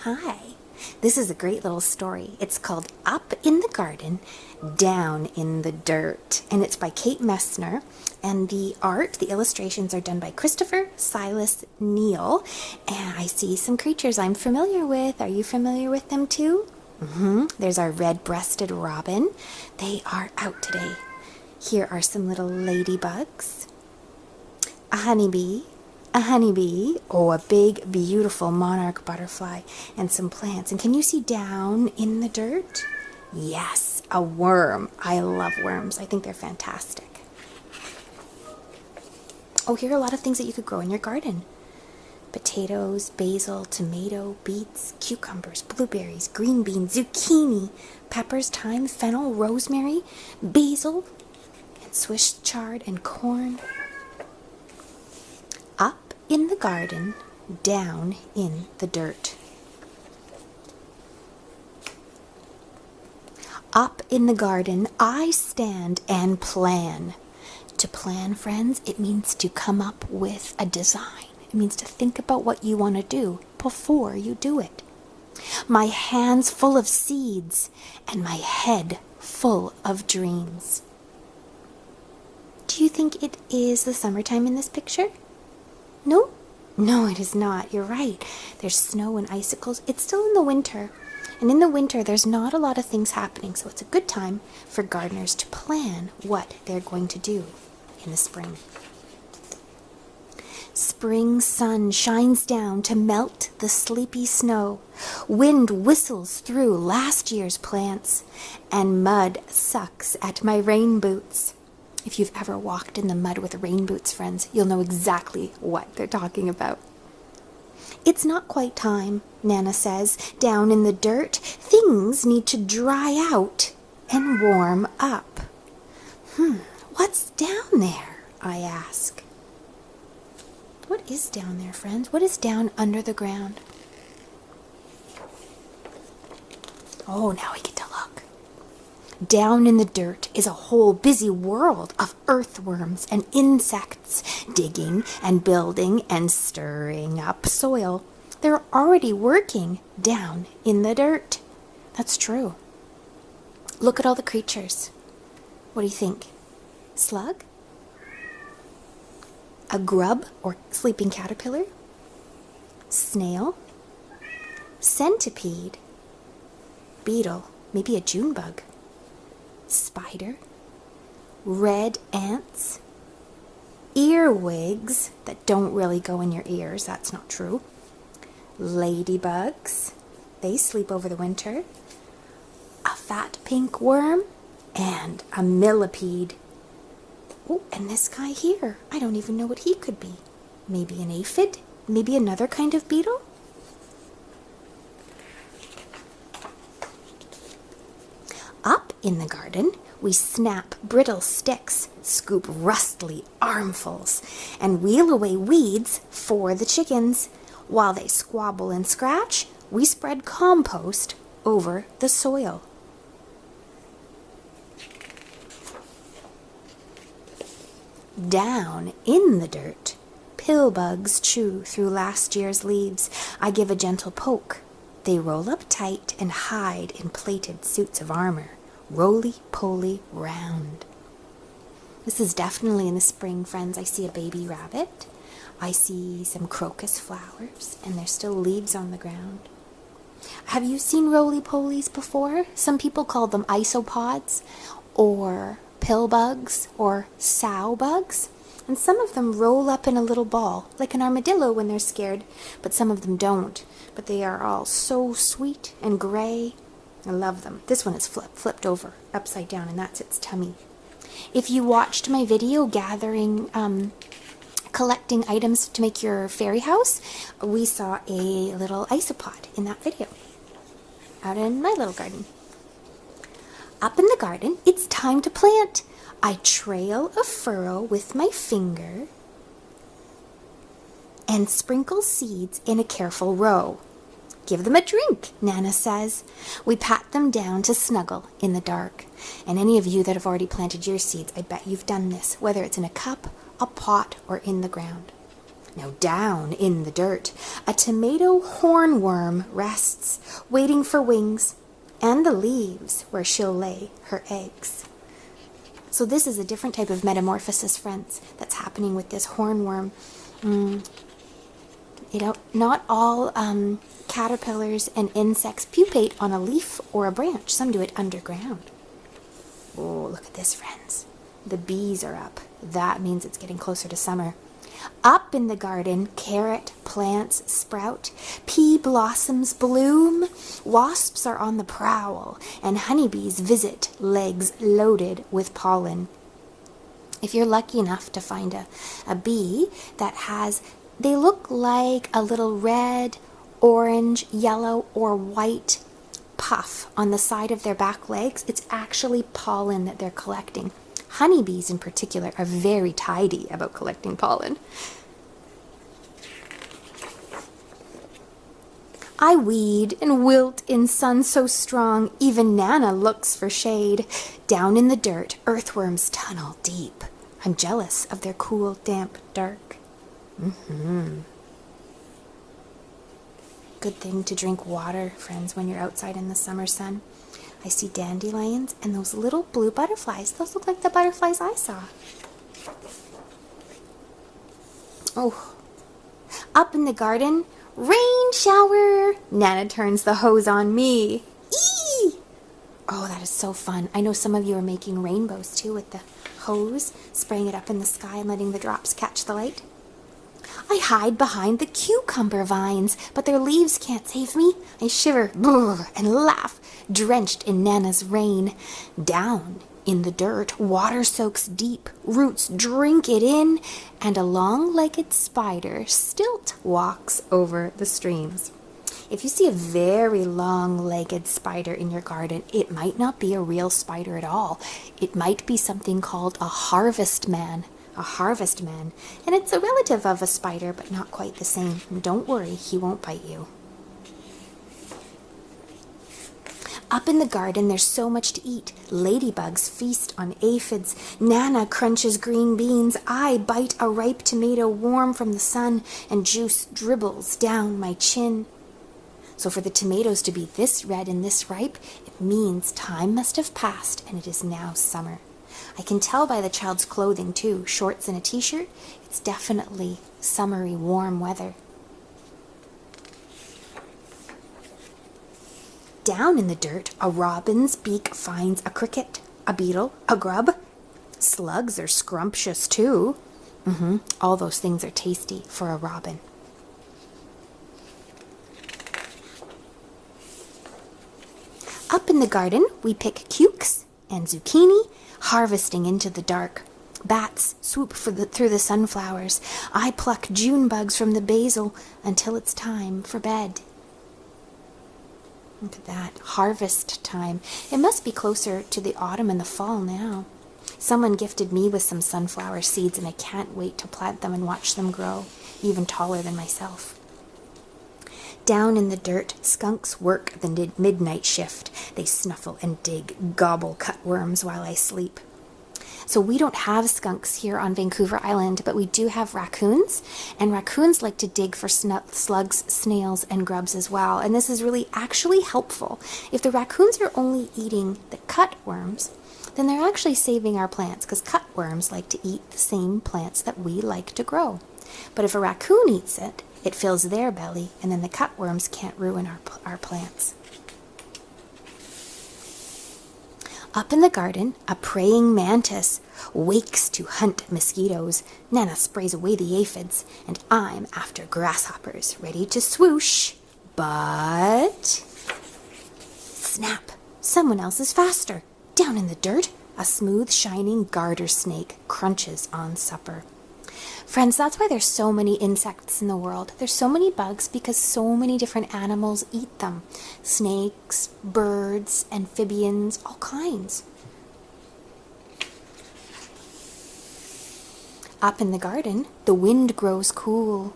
Hi. This is a great little story. It's called Up in the Garden, Down in the Dirt. And it's by Kate Messner. And the art, the illustrations are done by Christopher Silas Neal. And I see some creatures I'm familiar with. Are you familiar with them too? There's our red-breasted robin. They are out today. Here are some little ladybugs. A honeybee. Oh, a big, beautiful monarch butterfly, and some plants. And can you see down in the dirt? Yes, a worm. I love worms. I think they're fantastic. Oh, here are a lot of things that you could grow in your garden. Potatoes, basil, tomato, beets, cucumbers, blueberries, green beans, zucchini, peppers, thyme, fennel, rosemary, basil, and Swiss chard and corn. Up in the garden, down in the dirt. Up in the garden, I stand and plan. To plan, friends, it means to come up with a design. It means to think about what you want to do before you do it. My hands full of seeds and my head full of dreams. Do you think it is the summertime in this picture? No? No, it is not. You're right. There's snow and icicles. It's still in the winter. And in the winter, there's not a lot of things happening. So it's a good time for gardeners to plan what they're going to do in the spring. Spring sun shines down to melt the sleepy snow. Wind whistles through last year's plants. And mud sucks at my rain boots. If you've ever walked in the mud with rain boots, friends, you'll know exactly what they're talking about. It's not quite time, Nana says. Down in the dirt, things need to dry out and warm up. What's down there? I ask. What is down there, friends? What is down under the ground? Oh, now we get to look. Down in the dirt is a whole busy world of earthworms and insects, digging and building and stirring up soil. They're already working down in the dirt. That's true. Look at all the creatures. What do you think? Slug? A grub or sleeping caterpillar? Snail? Centipede? Beetle? Maybe a June bug? Spider, red ants, earwigs that don't really go in your ears, that's not true. Ladybugs, they sleep over the winter. A fat pink worm and a millipede. Oh, and this guy here, I don't even know what he could be. Maybe an aphid, maybe another kind of beetle. Up in the garden, we snap brittle sticks, scoop rustly armfuls, and wheel away weeds for the chickens. While they squabble and scratch, we spread compost over the soil. Down in the dirt, pillbugs chew through last year's leaves. I give a gentle poke. They roll up tight and hide in plaited suits of armor, roly-poly round. This is definitely in the spring, friends. I see a baby rabbit. I see some crocus flowers, and there's still leaves on the ground. Have you seen roly-polies before? Some people call them isopods, or pillbugs, or sow bugs. And some of them roll up in a little ball, like an armadillo when they're scared, but some of them don't. But they are all so sweet and gray. I love them. This one is flipped over, upside down, and that's its tummy. If you watched my video collecting items to make your fairy house, we saw a little isopod in that video, out in my little garden. Up in the garden, it's time to plant. I trail a furrow with my finger and sprinkle seeds in a careful row. Give them a drink, Nana says. We pat them down to snuggle in the dark. And any of you that have already planted your seeds, I bet you've done this, whether it's in a cup, a pot, or in the ground. Now down in the dirt, a tomato hornworm rests, waiting for wings and the leaves where she'll lay her eggs. So this is a different type of metamorphosis, friends, that's happening with this hornworm. Not all caterpillars and insects pupate on a leaf or a branch. Some do it underground. Oh, look at this, friends. The bees are up. That means it's getting closer to summer. Up in the garden, carrot plants sprout, pea blossoms bloom, wasps are on the prowl, and honeybees visit legs loaded with pollen. If you're lucky enough to find a bee that they look like a little red, orange, yellow, or white puff on the side of their back legs, it's actually pollen that they're collecting. Honeybees in particular are very tidy about collecting pollen. I weed and wilt in sun so strong, even Nana looks for shade. Down in the dirt, earthworms tunnel deep. I'm jealous of their cool, damp, dark. Good thing to drink water, friends, when you're outside in the summer sun. I see dandelions and those little blue butterflies. Those look like the butterflies I saw. Oh, up in the garden, rain shower. Nana turns the hose on me. Eee! Oh, that is so fun. I know some of you are making rainbows too with the hose, spraying it up in the sky and letting the drops catch the light. I hide behind the cucumber vines, but their leaves can't save me. I shiver and laugh, drenched in Nana's rain. Down in the dirt, water soaks deep, roots drink it in, and a long-legged spider stilt walks over the streams. If you see a very long-legged spider in your garden, it might not be a real spider at all. It might be something called a harvest man. A harvest man, and it's a relative of a spider, but not quite the same. Don't worry, he won't bite you. Up in the garden, there's so much to eat. Ladybugs feast on aphids. Nana crunches green beans. I bite a ripe tomato warm from the sun, and juice dribbles down my chin. So for the tomatoes to be this red and this ripe, it means time must have passed, and it is now summer. I can tell by the child's clothing too, shorts and a t-shirt. It's definitely summery, warm weather. Down in the dirt, a robin's beak finds a cricket, a beetle, a grub. Slugs are scrumptious too. All those things are tasty for a robin. Up in the garden, we pick cukes and zucchini, harvesting into the dark. Bats swoop through the sunflowers. I pluck June bugs from the basil until it's time for bed. Look at that, harvest time. It must be closer to the autumn and the fall now. Someone gifted me with some sunflower seeds, and I can't wait to plant them and watch them grow, even taller than myself. Down in the dirt, skunks work the midnight shift. They snuffle and dig, gobble cutworms while I sleep. So we don't have skunks here on Vancouver Island, but we do have raccoons, and raccoons like to dig for slugs, snails, and grubs as well. And this is really actually helpful. If the raccoons are only eating the cutworms, then they're actually saving our plants, because cutworms like to eat the same plants that we like to grow. But if a raccoon eats it, it fills their belly, and then the cutworms can't ruin our plants. Up in the garden, a praying mantis wakes to hunt mosquitoes. Nana sprays away the aphids, and I'm after grasshoppers, ready to swoosh. But snap! Someone else is faster. Down in the dirt, a smooth, shining garter snake crunches on supper. Friends, that's why there's so many insects in the world. There's so many bugs because so many different animals eat them. Snakes, birds, amphibians, all kinds. Up in the garden, the wind grows cool.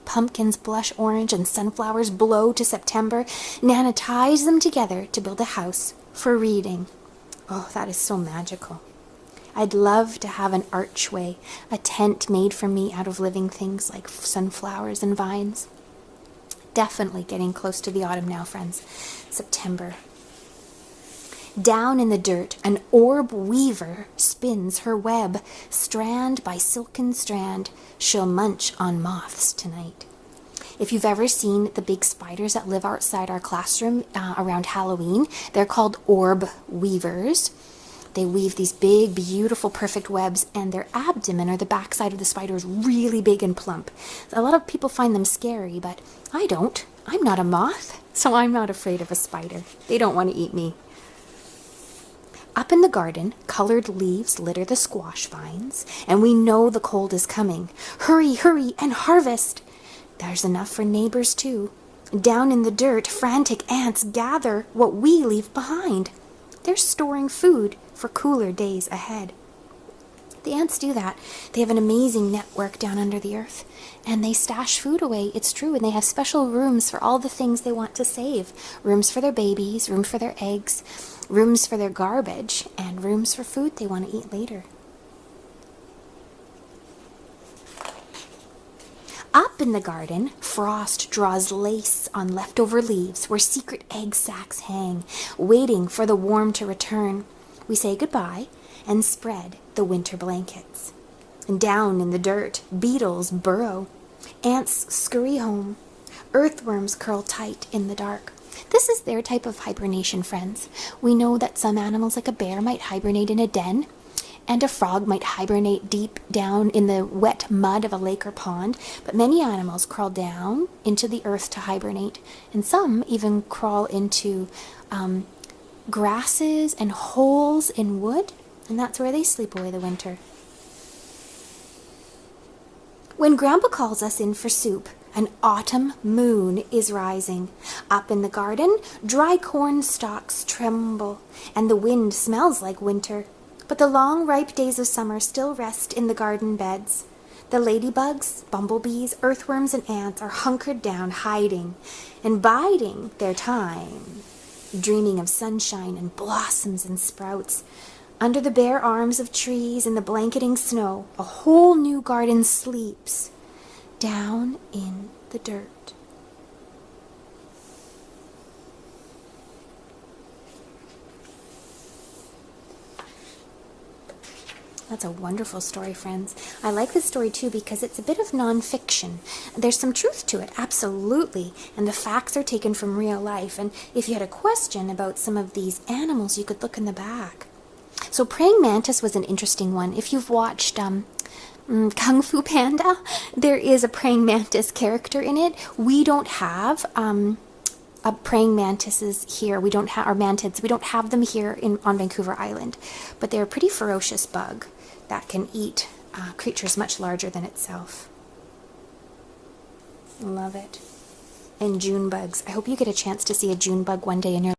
Pumpkins blush orange and sunflowers blow to September. Nana ties them together to build a house for reading. Oh, that is so magical. I'd love to have an archway, a tent made for me out of living things like sunflowers and vines. Definitely getting close to the autumn now, friends. September. Down in the dirt, an orb weaver spins her web. Strand by silken strand, she'll munch on moths tonight. If you've ever seen the big spiders that live outside our classroom around Halloween, they're called orb weavers. They weave these big, beautiful, perfect webs, and their abdomen, or the backside of the spider, is really big and plump. A lot of people find them scary, but I don't. I'm not a moth, so I'm not afraid of a spider. They don't want to eat me. Up in the garden, colored leaves litter the squash vines, and we know the cold is coming. Hurry, hurry, and harvest! There's enough for neighbors, too. Down in the dirt, frantic ants gather what we leave behind. They're storing food for cooler days ahead. The ants do that. They have an amazing network down under the earth, and they stash food away, it's true, and they have special rooms for all the things they want to save. Rooms for their babies, room for their eggs, rooms for their garbage, and rooms for food they want to eat later. Up in the garden, frost draws lace on leftover leaves where secret egg sacs hang, waiting for the warm to return. We say goodbye and spread the winter blankets. And down in the dirt, beetles burrow. Ants scurry home. Earthworms curl tight in the dark. This is their type of hibernation, friends. We know that some animals, like a bear, might hibernate in a den, and a frog might hibernate deep down in the wet mud of a lake or pond, but many animals crawl down into the earth to hibernate, and some even crawl into grasses and holes in wood, and that's where they sleep away the winter. When Grandpa calls us in for soup, an autumn moon is rising. Up in the garden, dry corn stalks tremble, and the wind smells like winter. But the long, ripe days of summer still rest in the garden beds. The ladybugs, bumblebees, earthworms, and ants are hunkered down, hiding and biding their time, dreaming of sunshine and blossoms and sprouts. Under the bare arms of trees and the blanketing snow, a whole new garden sleeps down in the dirt. That's a wonderful story, friends. I like this story too because it's a bit of nonfiction. There's some truth to it, absolutely, and the facts are taken from real life. And if you had a question about some of these animals, you could look in the back. So praying mantis was an interesting one. If you've watched Kung Fu Panda, there is a praying mantis character in it. We don't have praying mantises here. We don't have our mantids. We don't have them here on Vancouver Island, but they're a pretty ferocious bug that can eat creatures much larger than itself. Love it. And June bugs. I hope you get a chance to see a June bug one day in your